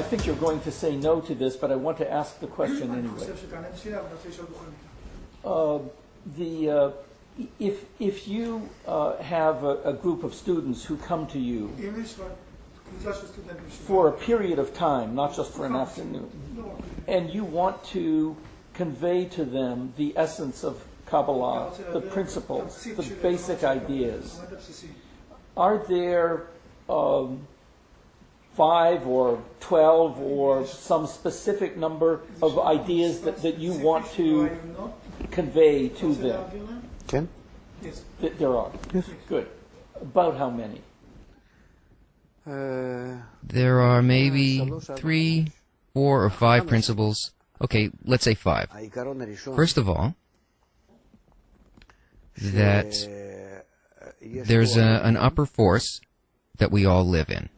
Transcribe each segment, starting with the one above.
I think you're going to say no to this, but I want to ask the question anyway. If you have a group of students who come to you for a period of time, not just for an afternoon, and you want to convey to them the essence of Kabbalah, the principles, the basic ideas, are there 5 or 12 or some specific number of ideas that you want to convey to them? Ken? Yes. There are? Yes. Good. About how many? There are maybe 3, 4, or 5 principles. Okay, let's say 5. First of all, that there's an upper force that we all live in.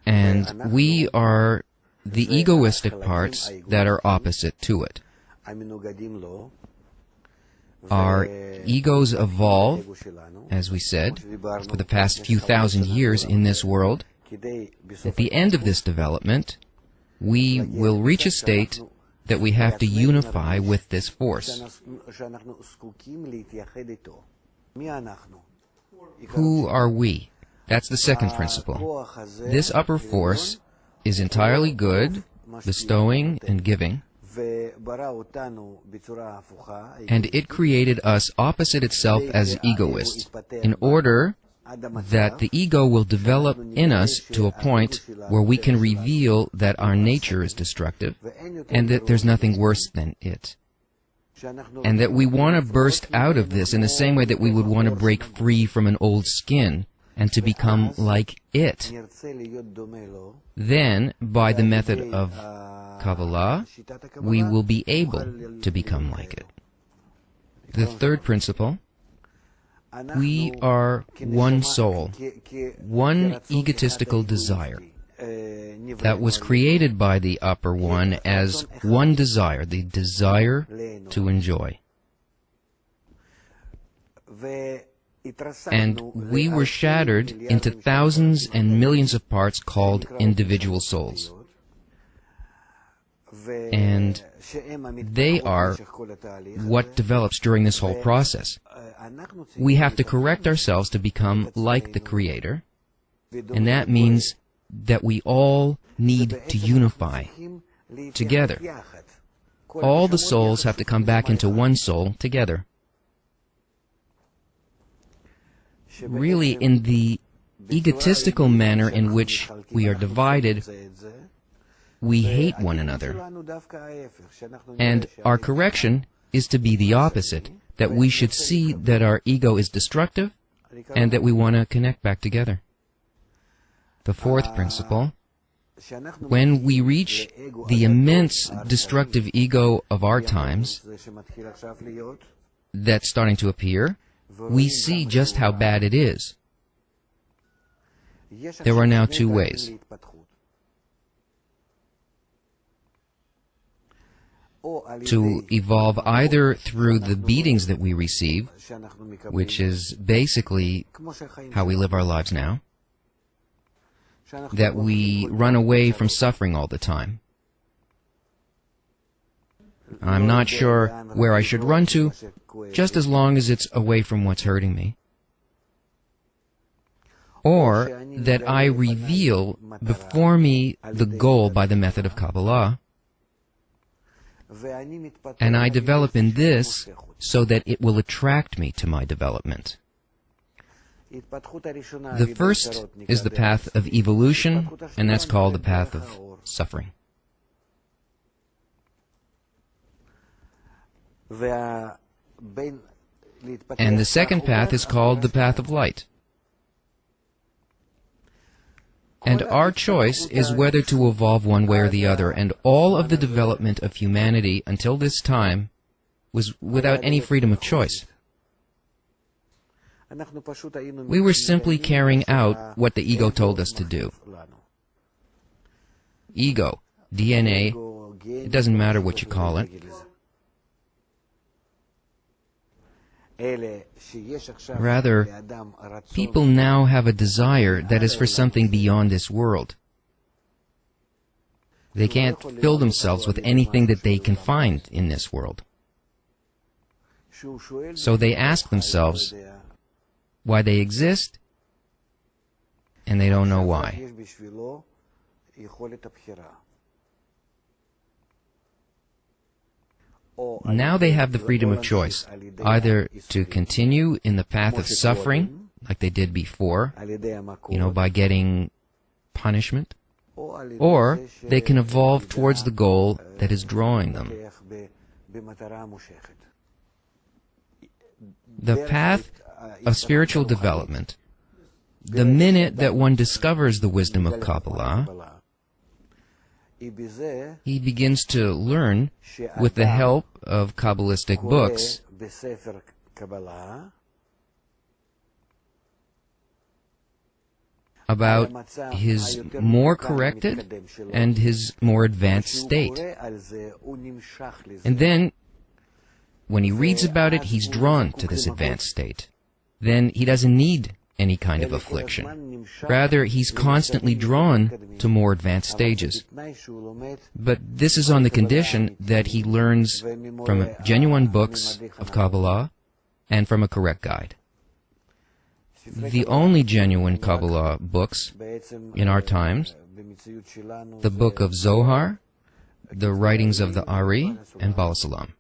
And we are the egoistic parts that are opposite to it. Our egos evolve, as we said, for the past few thousand years in this world. At the end of this development, we will reach a state that we have to unify with this force. Who are we? That's the second principle. This upper force is entirely good, bestowing and giving, and it created us opposite itself as egoists, in order that the ego will develop in us to a point where we can reveal that our nature is destructive, and that there's nothing worse than it. And that we want to burst out of this in the same way that we would want to break free from an old skin, and to become like it. Then, by the method of Kabbalah, we will be able to become like it. The third principle, we are one soul, one egotistical desire that was created by the Upper One as one desire, the desire to enjoy. And we were shattered into thousands and millions of parts called individual souls. And they are what develops during this whole process. We have to correct ourselves to become like the Creator, and that means that we all need to unify together. All the souls have to come back into one soul together. Really, in the egotistical manner in which we are divided, we hate one another. And our correction is to be the opposite, that we should see that our ego is destructive and that we want to connect back together. The fourth principle, when we reach the immense destructive ego of our times that's starting to appear, we see just how bad it is. There are now 2 ways. To evolve either through the beatings that we receive, which is basically how we live our lives now, that we run away from suffering all the time. I'm not sure where I should run to, just as long as it's away from what's hurting me. Or that I reveal before me the goal by the method of Kabbalah, and I develop in this so that it will attract me to my development. The first is the path of evolution, and that's called the path of suffering. And the second path is called the path of light. And our choice is whether to evolve one way or the other, and all of the development of humanity until this time was without any freedom of choice. We were simply carrying out what the ego told us to do. Ego, DNA, it doesn't matter what you call it. Rather, people now have a desire that is for something beyond this world. They can't fill themselves with anything that they can find in this world. So they ask themselves why they exist, and they don't know why. Now they have the freedom of choice, either to continue in the path of suffering, like they did before, by getting punishment, or they can evolve towards the goal that is drawing them. The path of spiritual development, the minute that one discovers the wisdom of Kabbala, he begins to learn, with the help of Kabbalistic books, about his more corrected and his more advanced state. And then, when he reads about it, he's drawn to this advanced state. Then he doesn't need any kind of affliction. Rather, he's constantly drawn to more advanced stages. But this is on the condition that he learns from genuine books of Kabbalah and from a correct guide. The only genuine Kabbalah books in our times, the book of Zohar, the writings of the Ari, and Baal Salam.